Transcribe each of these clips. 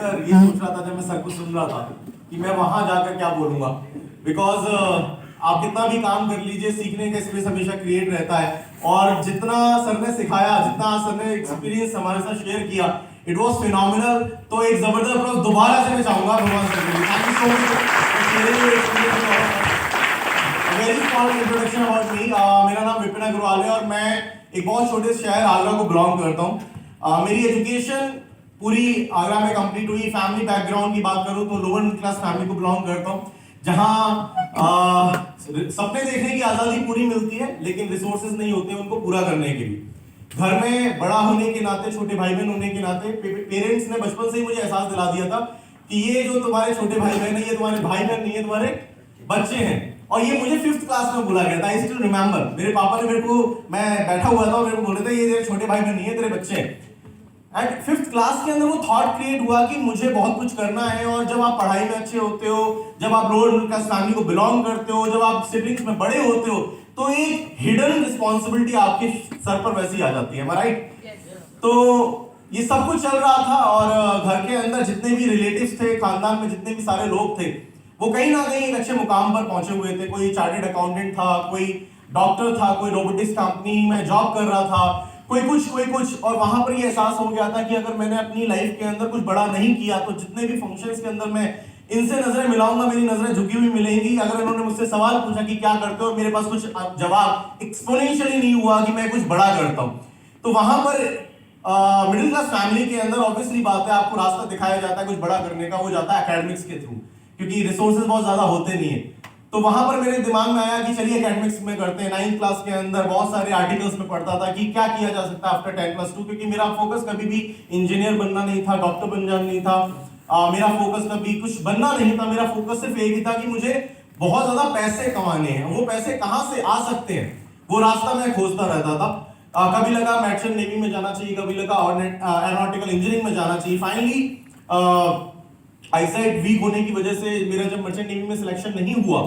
ये सोच रहा था जब मैं सर को सुन रहा था कि मैं वहां जाकर क्या बोलूंगा, बिकॉज आप कितना भी काम कर लीजिए, सीखने का स्पेस हमेशा क्रिएट रहता है। और जितना सर ने सिखाया, जितना सर ने एक्सपीरियंस हमारे साथ शेयर किया, इट वाज फिनोमिनल। तो एक जबरदस्त अप्रोच दोबारा से मैं चाहूंगा भगवान सर के लिए। Thank you so much. Very small introduction about me. मेरा नाम विपिन अग्रवाल है और मैं एक बहुत छोटे शहर आगरा को बिलोंग करता हूँ। मेरी एजुकेशन पूरी आगरा में कंप्लीट हुई। फैमिली बैकग्राउंड की बात करूं तो लोअर मिडिल क्लास फैमिली को बिलोंग करता हूं, जहां सपने देखने की आजादी पूरी मिलती है लेकिन रिसोर्सेज नहीं होते उनको पूरा करने के लिए। घर में बड़ा होने के नाते, छोटे भाई बहन होने के नाते पेरेंट्स ने बचपन से ही मुझे एहसास दिला दिया था कि ये जो तुम्हारे छोटे भाई बहन है, ये तुम्हारे भाई बहन नहीं है, तुम्हारे बच्चे हैं। और ये मुझे 5th क्लास में बोला गया था। आई स्टिल रिमेंबर, मेरे पापा ने मेरे को, मैं बैठा हुआ था और मेरे को बोल रहे थे ये तेरे छोटे भाई बहन नहीं है, तेरे बच्चे हैं। एंड 5th क्लास के अंदर वो थॉट क्रिएट हुआ कि मुझे बहुत कुछ करना है। और जब आप पढ़ाई में अच्छे होते हो, जब आप लोअर मिडिल क्लास फैमिली को बिलोंग करते हो, जब आप सिबलिंग्स में बड़े होते हो, तो एक हिडन रिस्पॉन्सिबिलिटी आपके सर पर वैसी आ जाती है, राइट? तो ये सब कुछ चल रहा था और घर के अंदर जितने भी रिलेटिव्स थे, खानदान में जितने भी सारे लोग थे, वो कहीं ना कहीं एक अच्छे मुकाम पर पहुंचे हुए थे। कोई चार्टेड अकाउंटेंट था, कोई डॉक्टर था, कोई रोबोटिक्स कंपनी में जॉब कर रहा था, कोई कुछ। और वहां पर ये एहसास हो गया था कि अगर मैंने अपनी लाइफ के अंदर कुछ बड़ा नहीं किया तो जितने भी फंक्शंस के अंदर मैं इनसे नजरें मिलाऊंगा, मेरी नजरें झुकी हुई मिलेंगी। अगर इन्होंने मुझसे सवाल पूछा कि क्या करते हो और मेरे पास कुछ जवाब एक्सपोनेंशियली नहीं हुआ कि मैं कुछ बड़ा करता हूं, तो वहां पर मिडिल क्लास फैमिली के अंदर ऑब्वियसली बात है, आपको रास्ता दिखाया जाता है कुछ बड़ा करने का, वो जाता है एकेडमिक्स के थ्रू, क्योंकि रिसोर्सेज बहुत ज्यादा होते नहीं है। तो वहां पर मेरे दिमाग में आया कि चलिए एकेडमिक्स में करते हैं। 9th क्लास के अंदर बहुत सारे आर्टिकल्स में पढ़ता था कि क्या किया जा सकता है आफ्टर 10+2, क्योंकि मेरा फोकस कभी भी इंजीनियर बनना नहीं था, डॉक्टर बनना नहीं था। मेरा फोकस कभी कुछ बनना नहीं था। मेरा फोकस सिर्फ एक ही था कि मुझे बहुत ज्यादा पैसे कमाने हैं। वो पैसे कहां से आ सकते हैं, वो रास्ता मैं खोजता रहता था। कभी लगा मर्चेंट नेवी में जाना चाहिए, कभी लगा एरोनॉटिकल इंजीनियरिंग में जाना चाहिए। फाइनली आईसाइट वीक होने की वजह से मेरा जब मर्चेंट नेवी में सिलेक्शन नहीं हुआ,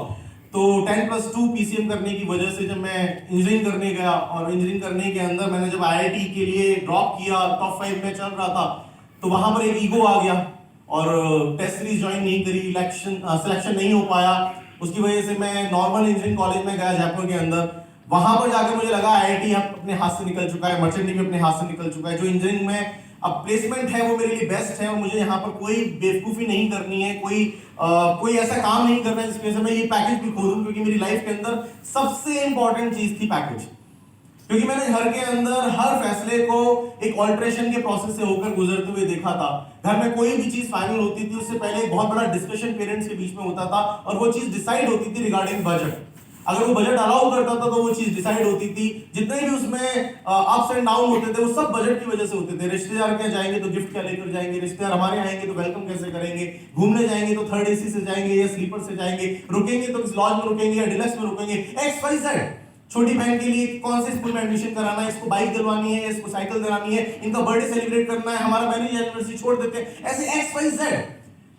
तो 10+2 पीसीएम करने की वजह से जब मैं इंजीनियरिंग करने गया, और इंजीनियरिंग करने के अंदर मैंने जब आईआईटी के लिए ड्रॉप किया, टॉप 5 में चल रहा था, तो वहां पर एक ईगो आ गया और टेस्ट सीरीज ज्वाइन नहीं करी, सिलेक्शन नहीं हो पाया। उसकी वजह से मैं नॉर्मल इंजीनियरिंग कॉलेज में गया जयपुर के अंदर। वहां पर जाकर मुझे लगा आईआईटी अपने हाथ से निकल चुका है, मर्चेंट नेवी अपने हाथ से निकल चुका है। जो इंजीनियरिंग में अब प्लेसमेंट है वो मेरे लिए बेस्ट है और मुझे यहाँ पर कोई बेवकूफी नहीं करनी है, कोई ऐसा काम नहीं करना है जिसकी वजह से मैं ये पैकेज भी खो दूं, क्योंकि मेरी लाइफ के अंदर सबसे इंपॉर्टेंट चीज थी पैकेज। क्योंकि मैंने घर के अंदर हर फैसले को एक ऑल्ट्रेशन के प्रोसेस से होकर गुजरते हुए देखा था। घर में कोई भी चीज फाइनल होती थी उससे पहले एक बहुत बड़ा डिस्कशन पेरेंट्स के बीच में होता था और वो चीज डिसाइड होती थी रिगार्डिंग बजट। अगर वो बजट अलाउ करता था तो वो चीज डिसाइड होती थी। जितने भी उसमें अप्स एंड डाउन होते थे वो सब बजट की वजह से होते थे। रिश्तेदार क्या जाएंगे तो गिफ्ट क्या लेकर जाएंगे, रिश्तेदार हमारे आएंगे तो वेलकम कैसे करेंगे, घूमने जाएंगे तो 3rd AC से जाएंगे या स्लीपर से जाएंगे, रुकेंगे तो किस लॉज में रुकेंगे या डिलक्स में रुकेंगे, XYZ। छोटी बहन के लिए कौन से स्कूल में एडमिशन कराना है, इसको बाइक दिलवानी है, इसको साइकिल दिलानी है, इनका बर्थडे सेलिब्रेट करना है, हमारा मैरिज एनिवर्सरी छोड़ देते हैं, ऐसे XYZ।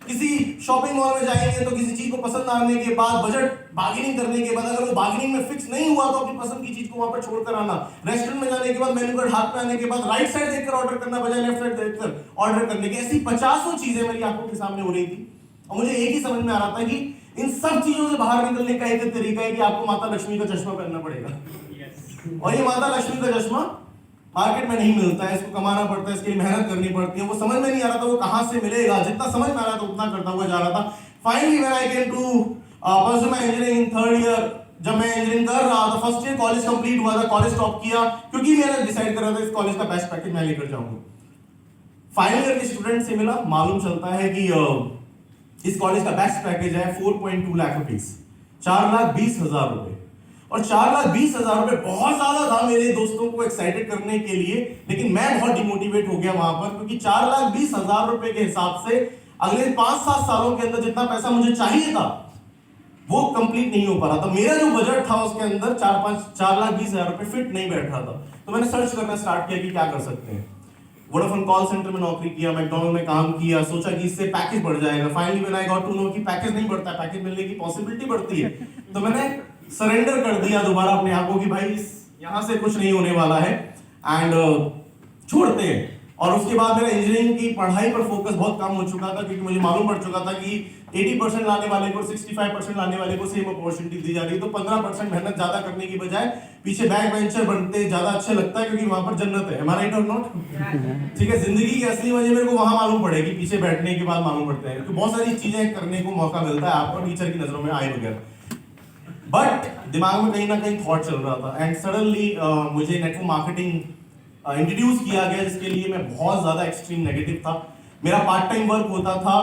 किसी शॉपिंग मॉल में जाएंगे तो किसी चीज को पसंद आने के बाद बजट बार्गेनिंग करने के बाद अगर वो बार्गेनिंग में फिक्स नहीं हुआ तो अपनी पसंद की चीज को वहां पर छोड़कर आना। रेस्टोरेंट में जाने के बाद मेन्यू कार्ड हाथ में आने के बाद राइट साइड देखकर ऑर्डर करना बजाय लेफ्ट साइड देखकर ऑर्डर करने की। ऐसी 50 चीजें मेरी आंखों के सामने हो रही थी और मुझे एक ही समझ में आ रहा था कि इन सब चीजों से बाहर निकलने का एक तरीका है कि आपको माता लक्ष्मी का चश्मा पहनना पड़ेगा। और ये माता लक्ष्मी का चश्मा मार्केट में नहीं मिलता है, इसको कमाना पड़ता है, इसके लिए मेहनत करनी पड़ती है। वो समझ में नहीं आ रहा था वो कहां से मिलेगा। जितना समझ में आ रहा था उतना करता हुआ जा रहा था। Finally when I came to pursue मैं इंजीनियरिंग इन 3rd ईयर, जब मैं इंजीनियरिंग कर रहा था, फर्स्ट ईयर कॉलेज कंप्लीट हुआ था, कॉलेज टॉप किया क्योंकि मैंने डिसाइड कर रहा था इस कॉलेज का बेस्ट पैकेज मैं लेकर जाऊंगा। फाइनल ईयर के स्टूडेंट से मिला, मालूम चलता है कि इस कॉलेज का बेस्ट पैकेज है 4.2 लाख रुपीस, 4,20,000 रुपए। और 4,20,000 रुपए बहुत ज्यादा था मेरे दोस्तों को एक्साइटेड करने के लिए, लेकिन मैं बहुत डिमोटिवेट हो गया वहां पर, क्योंकि 4,20,000 रुपए के हिसाब से अगले 5-7 सालों के अंदर जितना पैसा मुझे चाहिए था वो कंप्लीट नहीं हो पा रहा था। मेरा जो बजट था उसके अंदर 4,20,000 रुपए फिट नहीं बैठ रहा था। तो मैंने सर्च करना स्टार्ट किया कि क्या कर सकते हैं। वोडाफोन कॉल सेंटर में नौकरी किया, मैकडॉनल्ड में काम किया, सोचा कि इससे पैकेज बढ़ जाएगा। Finally when I got to know कि पैकेज नहीं बढ़ता, पैकेज मिलने की पॉसिबिलिटी बढ़ती है, तो मैंने सरेंडर कर दिया दोबारा अपने आप को कि भाई यहां से कुछ नहीं होने वाला है एंड छोड़ते हैं। और उसके बाद मेरा इंजीनियरिंग की पढ़ाई पर फोकस बहुत कम हो चुका था, क्योंकि मुझे मालूम पड़ चुका था कि 80% लाने वाले को 65% लाने वाले को सेम अपॉर्चुनिटी दी जा रही है। तो 15% मेहनत ज्यादा करने की बजाय पीछे बैक बेंचर बनते ज्यादा अच्छा लगता है, क्योंकि वहां पर जन्नत है। हमारा राइट और नॉट? ठीक है, जिंदगी की असली मजे मेरे को वहां मालूम पड़ेगी, पीछे बैठने के बाद मालूम पड़ते हैं। तो बहुत सारी चीजें करने को मौका मिलता है आपको टीचर की नजरों में आए बगैर, बट दिमाग में कहीं ना कहीं थॉट चल रहा था। एंड सडनली मुझे नेटवर्क मार्केटिंग इंट्रोड्यूस किया गया, जिसके लिए मैं बहुत ज्यादा एक्सट्रीम नेगेटिव था। मेरा पार्ट टाइम वर्क होता था,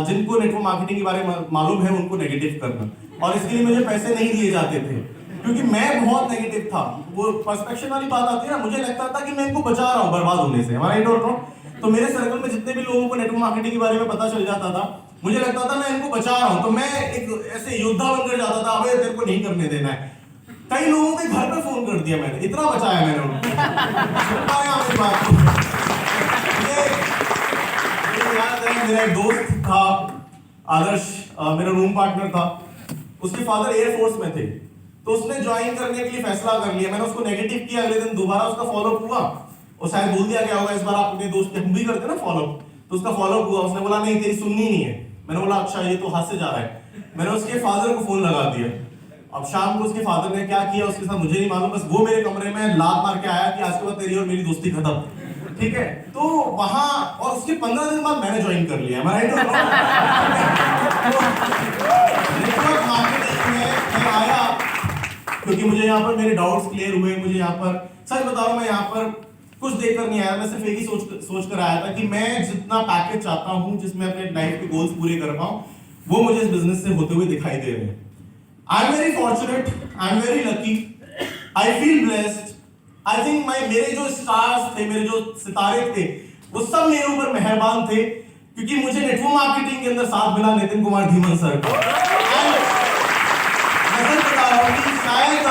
जिनको नेटवर्क मार्केटिंग के बारे में मालूम है उनको नेगेटिव करना, और इसके लिए मुझे पैसे नहीं दिए जाते थे, क्योंकि मैं बहुत नेगेटिव था। वो पर्सपेक्शन वाली बात आती है ना, मुझे लगता था कि मैं इनको बचा रहा हूँ बर्बाद होने से। हमारा राइट और नॉट? तो मेरे सर्कल में जितने भी लोगों को नेटवर्क मार्केटिंग के बारे में पता चल जाता था, मुझे लगता था मैं इनको बचा रहा हूं, तो मैं एक ऐसे योद्धा बनकर जाता था, अबे तेरे को नहीं करने देना है। कई लोगों के घर पे फोन कर दिया मैंने, इतना बचाया मैंने उनको। मेरी बात मुझे याद है, मेरा एक दोस्त था आदर्श, मेरा रूम पार्टनर था। उसके फादर एयरफोर्स में थे, तो उसने ज्वाइन करने के लिए फैसला कर लिया। मैंने उसको नेगेटिव किया, अगले दिन दोबारा उसका फॉलोअप हुआ, और शायद बोल दिया गया होगा इस बार आप अपने दोस्त के, हम भी करते ना फॉलोअप, तो उसका फॉलोअप हुआ। उसने बोला नहीं तेरी सुननी नहीं है। मैंने बोला अच्छा ये तो हाथ से जा रहा है। मैंने उसके फादर को फोन लगा दिया। अब शाम को उसके फादर ने क्या किया उसके साथ मुझे नहीं मालूम, बस वो मेरे कमरे में लात मार के आया कि आज के बाद तेरी और मेरी दोस्ती खत्म। ठीक है, तो वहां, और उसके 15 दिन बाद मैंने ज्वाइन कर लिया। मैं नेटवर्क मार्केटिंग में मैं आया क्योंकि मुझे यहाँ पर मेरे डाउट्स क्लियर हुए। मुझे यहाँ पर सच बता रहा हूँ, मैं यहाँ पर कुछ देखकर नहीं आया, मैं सिर्फ एक ही सोच कर आया था कि मैं जितना पैकेज चाहता हूँ जिसमें अपने लाइफ के गोल्स पूरे कर पाऊं, वो मुझे इस बिजनेस से होते हुए दिखाई दे रहे हैं। I am very fortunate, I am very lucky, I feel blessed. I think मेरे जो स्टार्स थे, मेरे जो सितारे थे, वो सब मेरे ऊपर मेहरबान थे, क्योंकि मुझे नेटवर्क मार्केटिंग के अंदर साथ मिला नितिन कुमार धीमन सर का। मैं बता रहा हूँ कि शायद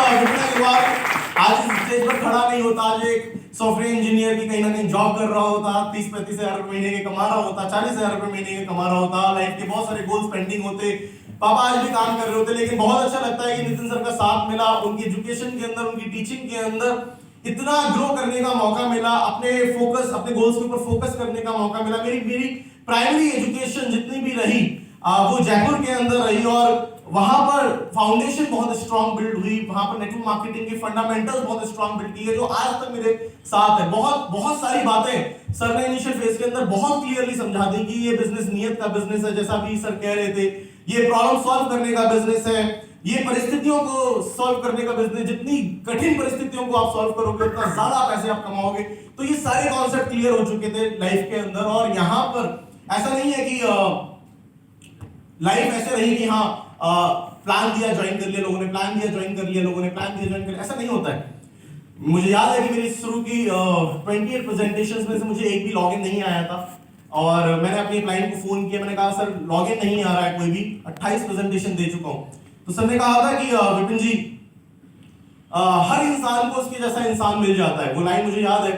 आज इस स्टेज पर खड़ा नहीं होता, आज एक सॉफ्टवेयर इंजीनियर की कहीं ना कहीं जॉब कर रहा होता, 30-35 हजार रुपए महीने के कमा रहा होता, 40 हजार रुपए महीने के कमा रहा होता, लाइफ के बहुत सारे गोल्स पेंडिंग होते, पापा आज भी काम कर रहे होते। लेकिन बहुत अच्छा लगता है कि नितिन सर का साथ मिला, उनकी एजुकेशन के अंदर, उनकी टीचिंग के अंदर इतना ग्रो करने का मौका मिला, अपने फोकस, अपने गोल्स के ऊपर फोकस करने का मौका मिला। मेरी प्राइमरी एजुकेशन जितनी भी रही वो जयपुर के अंदर रही, और वहां पर फाउंडेशन बहुत स्ट्रांग बिल्ड हुई, वहां पर नेटवर्क मार्केटिंग के फंडामेंटल्स बहुत स्ट्रांग बिल्ड किए, जो आज तक मेरे साथ है। बहुत सारी बातें सर ने इनिशियल फेज के अंदर बहुत क्लियरली समझा दी कि ये बिजनेस नियत का बिजनेस है, जैसा भी सर कह रहे थे, ये प्रॉब्लम सॉल्व करने का बिजनेस है, ये परिस्थितियों को सॉल्व करने का बिजनेस, जितनी कठिन परिस्थितियों को आप सॉल्व करोगे उतना ज्यादा पैसे आप कमाओगे। तो ये सारे कॉन्सेप्ट क्लियर हो चुके थे लाइफ के अंदर, और यहाँ पर ऐसा नहीं है कि लाइफ ऐसे रही कि हाँ प्लान दिया ज्वाइन कर लिया लोगों ने, प्लान दिया ज्वाइन कर लिया लोगों ने, प्लान दिया ज्वाइन कर लिया, ऐसा नहीं होता है। मुझे याद है कि मेरी शुरू की 28 प्रेजेंटेशंस में से मुझे एक भी लॉगिन नहीं आया था, और मैंने अपने क्लाइंट को फोन किया, मैंने कहा सर लॉगिन नहीं आ रहा है कोई भी, 28 प्रेजेंटेशन दे चुका हूं। तो सर ने कहा था कि विपिन जी हर इंसान को उसके जैसा इंसान मिल जाता है। वो लाइन मुझे याद है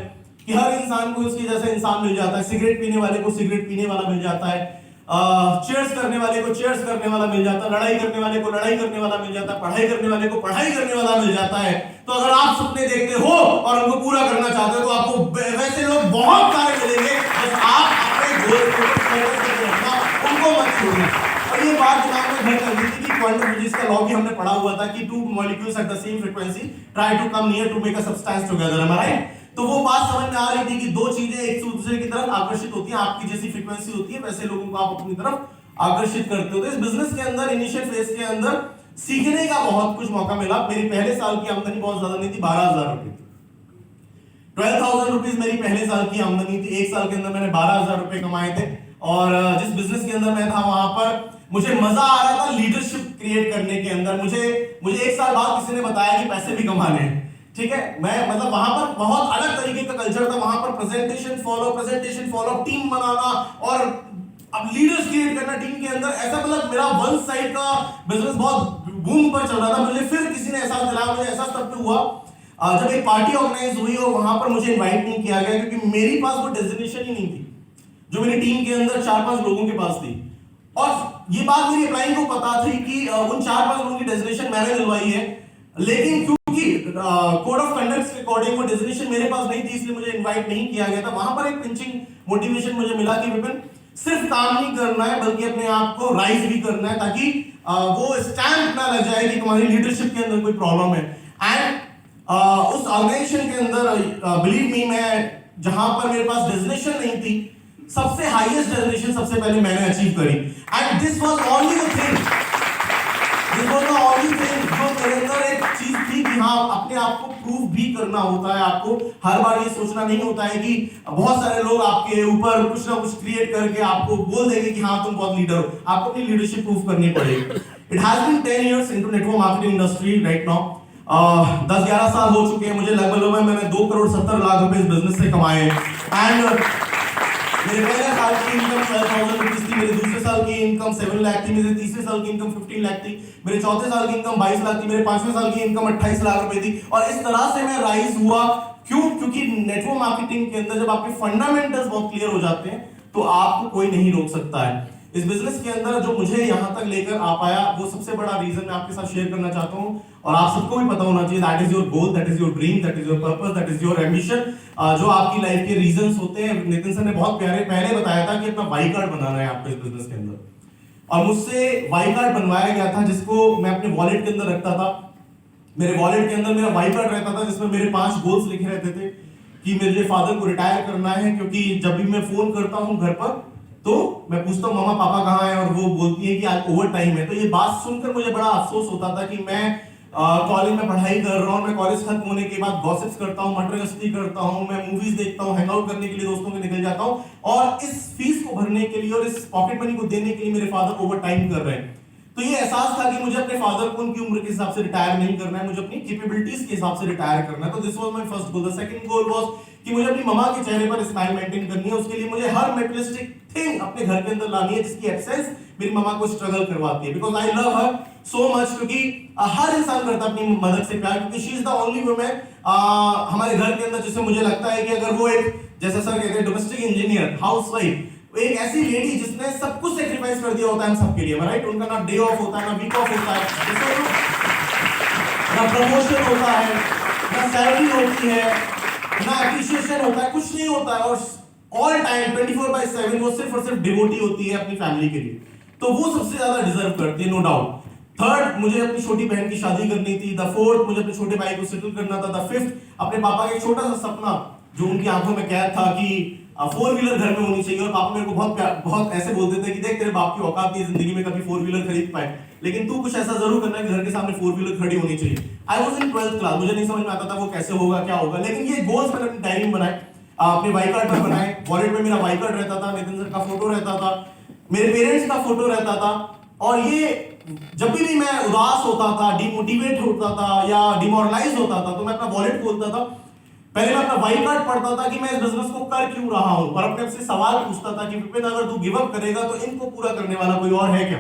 कि हर इंसान को उसके जैसा इंसान मिल जाता है, सिगरेट पीने वाले को सिगरेट पीने वाला मिल जाता है, चेयर्स करने वाले को चेयर्स करने वाला मिल जाता है, लड़ाई करने वाले को लड़ाई करने वाला मिल जाता है, पढ़ाई करने वाले को पढ़ाई करने वाला मिल जाता है। तो अगर आप सपने देखते हो और उनको पूरा करना चाहते हो तो आपको वैसे लोग बहुत सारे मिलेंगे, बस आप अपने गोल को फोकस करके रखना, उनको मत छोड़ना। और ये बात दिमाग में घर कर दी थी कि क्वांटम फिजिक्स का लॉ भी हमने पढ़ा हुआ था कि two molecules at the same frequency try to come near to make a substance together, am I right? तो वो बात समझ में आ रही थी कि दो चीजें एक दूसरे की तरफ आकर्षित होती हैं, आपकी जैसी फ्रीक्वेंसी होती है वैसे लोगों को आप अपनी तरफ आकर्षित करते हो। तो इस बिजनेस के अंदर इनिशियल फेज के अंदर सीखने का बहुत कुछ मौका मिला। मेरी पहले साल की आमदनी बहुत ज्यादा नहीं थी, 12,000 रुपए थी, 12,000 रुपीज मेरी पहले साल की आमदनी थी। एक साल के अंदर मैंने 12,000 रुपए कमाए थे, और जिस बिजनेस के अंदर मैं था वहां पर मुझे मजा आ रहा था लीडरशिप क्रिएट करने के अंदर। मुझे एक साल बाद किसी ने बताया कि पैसे भी कमाने हैं, ठीक है। मैं मतलब वहां पर बहुत अलग तरीके का कल्चर था, वहां पर प्रेजेंटेशन फॉलो, टीम बनाना और अब लीडर्स क्रिएट करना टीम के अंदर, ऐसा मतलब मेरा वन साइड का बिजनेस बहुत बूम पर चल रहा था। मुझे फिर किसी ने एहसास दिलाया, मुझे एहसास तब हुआ जब एक पार्टी ऑर्गेनाइज हुई और वहां पर मुझे इनवाइट नहीं किया गया, क्योंकि मेरी पास वो डेजिग्नेशन ही नहीं थी जो मेरी टीम के अंदर 4-5 लोगों के पास थी। और ये बात मेरी क्लाइंट को पता थी कि उन 4-5 लोगों की डेजिग्नेशन मैंने दिलवाई है, लेकिन क्योंकि कोड ऑफ कंडक्ट के अकॉर्डिंग वो डेजिग्नेशन मेरे पास नहीं थी, इसलिए मुझे इनवाइट नहीं किया गया था। वहां पर एक पिंचिंग मोटिवेशन मुझे मिला कि विपिन सिर्फ काम नहीं करना है बल्कि अपने आप को राइज भी करना है, ताकि वो स्टैंप ना लग जाए कि तुम्हारी लीडरशिप के अंदर कोई प्रॉब्लम है। एंड उस ऑर्गेनाइजेशन के अंदर बिलीव मी, मैं जहां पर मेरे पास डेजिग्नेशन नहीं थी, सबसे हाईएस्ट डेजिग्नेशन सबसे पहले मैंने अचीव करी। And this was only the thing, this was the only thing जो मेरे अंदर एक चीज थी कि हाँ, अपने आप को प्रूव भी करना होता है। आपको हर बार ये सोचना नहीं होता है कि बहुत सारे लोग आपके ऊपर कुछ ना कुछ क्रिएट करके आपको बोल देंगे कि हाँ तुम बहुत लीडर हो। आपको अपनी लीडरशिप प्रूव करनी पड़ेगी। It has been 10 years into network marketing industry right now. 10-11 साल हो चुके हैं मुझे लगभग। मैंने 2 करोड़ 70 लाख रुपए इस बिजनेस से कमाए हैं। एंड मेरे पहले साल की इनकम 12,000 रुपीज थी, मेरे दूसरे साल की इनकम 7 लाख थी, मेरे तीसरे साल की इनकम 15 लाख थी, मेरे चौथे साल की इनकम 22 लाख थी, मेरे पांचवें साल की इनकम 28 लाख रुपए थी। और इस तरह से मैं राइज हुआ। क्यों? क्योंकि नेटवर्क मार्केटिंग के अंदर जब आपके फंडामेंटल्स बहुत क्लियर हो जाते हैं तो आपको कोई नहीं रोक सकता है। इस बिजनेस के अंदर जो मुझे यहां तक लेकर आ पाया, वो सबसे बड़ा रीजन मैं आपके साथ शेयर करना चाहता हूं। और आप सबको भी पता होना चाहिए, that is your goal, that is your dream, that is your purpose, that is your ambition. जो आपकी लाइफ के रीजंस होते हैं, नितिन सर ने बहुत प्यारे पहले बताया था कि अपना वाई कार्ड बनाना है आपको इस बिजनेस के अंदर। और मुझसे वाई कार्ड बनवाया गया था, जिसको मैं अपने वॉलेट के अंदर रखता था। मेरे वॉलेट के अंदर मेरा वाई कार्ड रहता था, जिसमें मेरे 5 गोल्स लिखे रहते थे कि मेरे फादर को रिटायर करना है। क्योंकि जब भी मैं फोन करता हूं घर पर तो मैं पूछता हूँ मम्मा पापा कहाँ हैं, और वो बोलती है कि आज ओवर टाइम है। तो ये बात सुनकर मुझे बड़ा अफसोस होता था कि मैं कॉलेज में पढ़ाई कर रहा हूँ, मैं कॉलेज खत्म होने के बाद गॉसिप्स करता हूँ, मटर गश्ती करता हूँ, मैं मूवीज देखता हूँ, हैंग आउट करने के लिए दोस्तों के निकल जाता हूँ, और इस फीस को भरने के लिए और इस पॉकेट मनी को देने के लिए मेरे फादर ओवर टाइम कर रहे हैं। तो ये एहसास था कि मुझे अपने फादर को उनकी उम्र के हिसाब से रिटायर नहीं करना है, मुझे अपनी कैपेबिलिटीज के हिसाब से रिटायर करना है। तो this was my first goal. The second goal was कि मुझे अपनी मम्मा के चेहरे पर स्माइल मेंटेन करनी है। उसके लिए मुझे हर मटेरियलिस्टिक थिंग अपने घर के अंदर लानी है जिसकी एब्सेंस मेरी मम्मा को स्ट्रगल करवाती है। Because I love her so much, क्योंकि हर इंसान करता है अपनी मदर से प्यार, क्योंकि she is the only woman हमारे घर के अंदर जिसे मुझे लगता है कि अगर वो एक, जैसा सर कहते हैं, डोमेस्टिक इंजीनियर, हाउसवाइफ, एक ऐसी लेडी जिसने सब कुछ सेक्रीफाइस कर दिया होता है हम सबके लिए, राइट? उनका ना डे ऑफ होता है, ना वीक ऑफ होता है, ना प्रमोशन होता है, ना सैलरी होती है, ना एप्रिसिएशन होता है, कुछ नहीं होता है। और ऑल टाइम 24/7 वो सिर्फ और सिर्फ डिवोटी होती है अपनी फैमिली के लिए। तो वो सबसे ज्यादा डिजर्व करती है, नो डाउट। थर्ड, मुझे अपनी छोटी बहन की शादी करनी थी। द फोर्थ, मुझे अपने छोटे भाई को सेटल करना था। द फिफ्थ, अपने पापा का एक छोटा सा सपना जो उनकी आंखों में कैद था कि 4 व्हीलर घर में होनी चाहिए। और पापा मेरे को बहुत ऐसे बोलते थे कि देख तेरे बाप की औकात नहीं जिंदगी में कभी 4 व्हीलर खरीद पाए, लेकिन तू कुछ ऐसा जरूर करना कि घर के सामने 4 व्हीलर खड़ी होनी चाहिए। I was in 12th class, मुझे नहीं समझ में आता था वो कैसे होगा, क्या होगा, लेकिन ये गोल्स मैंने अपनी डायरी में बनाए, अपने वाई कार्ड पर बनाए। वॉलेट में मेरा वाई कार्ड रहता था, नितिन सर का फोटो रहता था, मेरे पेरेंट्स का फोटो रहता था। और ये जब भी मैं उदास होता था, डिमोटिवेट होता था या डिमोरलाइज होता था, तो मैं अपना वॉलेट खोलता था, पहले मैं अपना वाई कार्ड पढ़ता था कि मैं इस बिजनेस को कर क्यों रहा हूं, और अपने से सवाल पूछता था कि विपिन अगर तू गिव अप करेगा तो इनको पूरा करने वाला कोई और है क्या?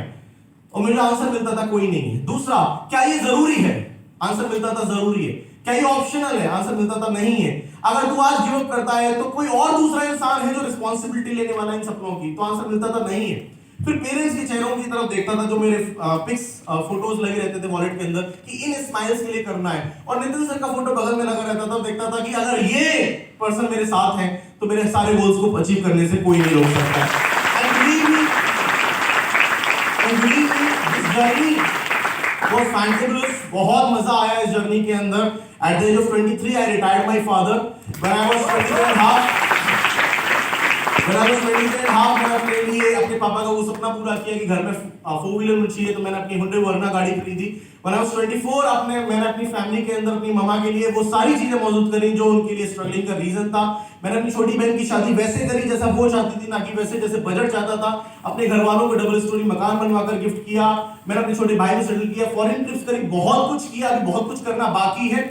और मुझे आंसर मिलता था कोई नहीं है। दूसरा, क्या ये जरूरी है? आंसर मिलता था जरूरी है। क्या ये ऑप्शनल है? आंसर मिलता था नहीं है। अगर तू आज गिव अप करता है तो कोई और दूसरा इंसान है जो रिस्पॉन्सिबिलिटी लेने वाला इन सपनों की, तो आंसर मिलता था नहीं है। फिर पेरेंट्स के चेहरों की तरफ देखता था जो मेरे पिक्स फोटोज लगे रहते थे वॉलेट के अंदर कि इन स्माइल्स के लिए करना है, और नितिन सर का फोटो बगल में लगा रहता था। देखता था कि अगर ये पर्सन मेरे साथ है तो मेरे सारे गोल्स को अचीव करने से कोई नहीं रोक सकता। And believe me, this journey was fantabulous. बहुत मजा आया इस जर्नी के अंदर। At the age of 23 I retired my father. When I was 23 and half, मैंने अपने लिए अपने पापा का वो सपना पूरा किया कि घर में 4 व्हीलर में चाहिए, तो मैंने अपनी Hyundai Verna गाड़ी खरीदी। When I was 24 मैंने अपनी फैमिली के अंदर अपनी मम्मा के लिए वो सारी चीजें मौजूद करी जो उनके लिए स्ट्रगलिंग का रीजन था। मैंने अपनी छोटी बहन की शादी वैसे करी जैसा वो चाहती थी, ना कि वैसे जैसे बजट चाहता था। अपने घर वालों को डबल स्टोरी मकान बनवाकर गिफ्ट किया। मैंने अपने छोटे भाई को सेटल किया, फॉरेन ट्रिप्स करी, बहुत कुछ किया, अभी बहुत कुछ करना बाकी है।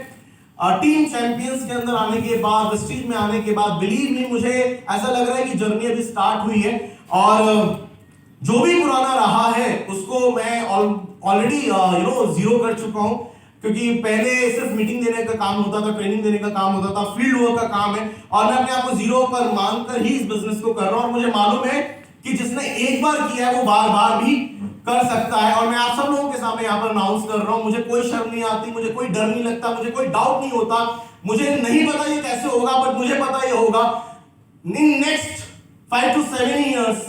टीम चैंपियंस के अंदर आने के बाद, वेस्टीज में आने के बाद, बिलीव मी, मुझे ऐसा लग रहा है कि जर्नी अभी स्टार्ट हुई है। और जो भी पुराना रहा है उसको मैं ऑलरेडी जीरो कर चुका हूं, क्योंकि पहले सिर्फ मीटिंग देने का काम होता था, ट्रेनिंग देने का काम होता था, फील्ड वर्क का काम है, और मैं अपने आप को जीरो पर मानकर ही इस बिजनेस को कर रहा हूं। और मुझे मालूम है कि जिसने एक बार किया है वो बार बार भी कर सकता है। और मैं आप सब लोगों के सामने यहाँ पर अनाउंस कर रहा हूं, मुझे कोई शर्म नहीं आती, मुझे कोई डर नहीं लगता, मुझे कोई डाउट नहीं होता। मुझे नहीं पता ये कैसे होगा, बट मुझे पता ये होगा। In next 5 to 7 years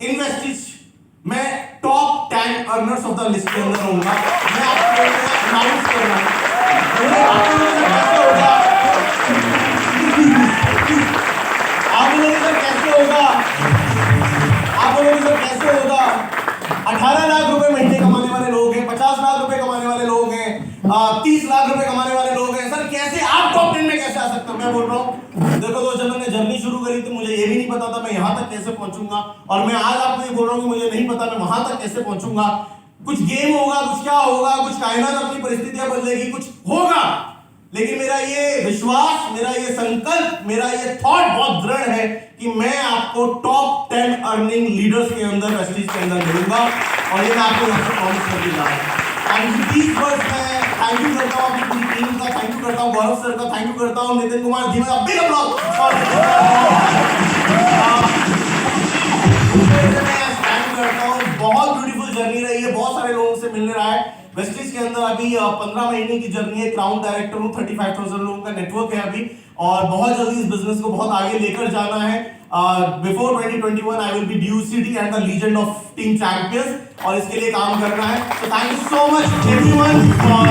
in Vestige मैं top 10 earners of the list के अंदर होऊंगा। मैं आपको अनाउंस कर रहा हूं। आप लोगों से कैसे होगा, आप लोगों से कैसे होगा, आप लोगों से कैसे होगा। 18 लाख रुपए महीने कमाने वाले लोग हैं, 50 लाख रुपए कमाने वाले लोग हैं, 30 लाख रुपए कमाने वाले लोग हैं। सर कैसे आप टॉप 10 में कैसे आ सकते हो? मैं बोल रहा हूं, देखो दोस्त, जब मैंने जर्नी शुरू करी थी मुझे ये भी नहीं पता था मैं यहां तक कैसे पहुंचूंगा। और मैं आज आपको ये बोल रहा हूं कि मुझे नहीं पता मैं वहां तक कैसे पहुंचूंगा। कुछ गेम होगा, कुछ क्या होगा, कुछ कायनात अपनी परिस्थितियां बदलेगी, कुछ होगा। लेकिन मेरा ये विश्वास, मेरा ये संकल्प, मेरा ये थॉट बहुत दृढ़ है कि मैं आपको टॉप 10 अर्निंग लीडर्स के अंदर, वेस्टिज के अंदर मिलूंगा। और ये मैं आपको यहाँ से प्रॉमिस करके जा रहा हूँ। थैंक यू 30 वर्ष में थैंक यू करता हूँ अपनी पूरी टीम का, थैंक यू करता हूँ गौरव सर का, थैंक यू करता हूँ नितिन कुमार जी का, बिग अप्लॉज। बहुत ब्यूटीफुल जर्नी रही है, बहुत सारे लोगों से मिलने रहा है। वेस्टिज के अंदर अभी 15 महीने की जर्नी है। क्राउन डायरेक्टर हूँ, 35,000 लोगों का नेटवर्क है अभी, और बहुत जल्दी इस बिजनेस को बहुत आगे लेकर जाना है। Before 2021 I will be DUCT and the legend of team champions, और इसके लिए काम करना है। तो thank you so much everyone for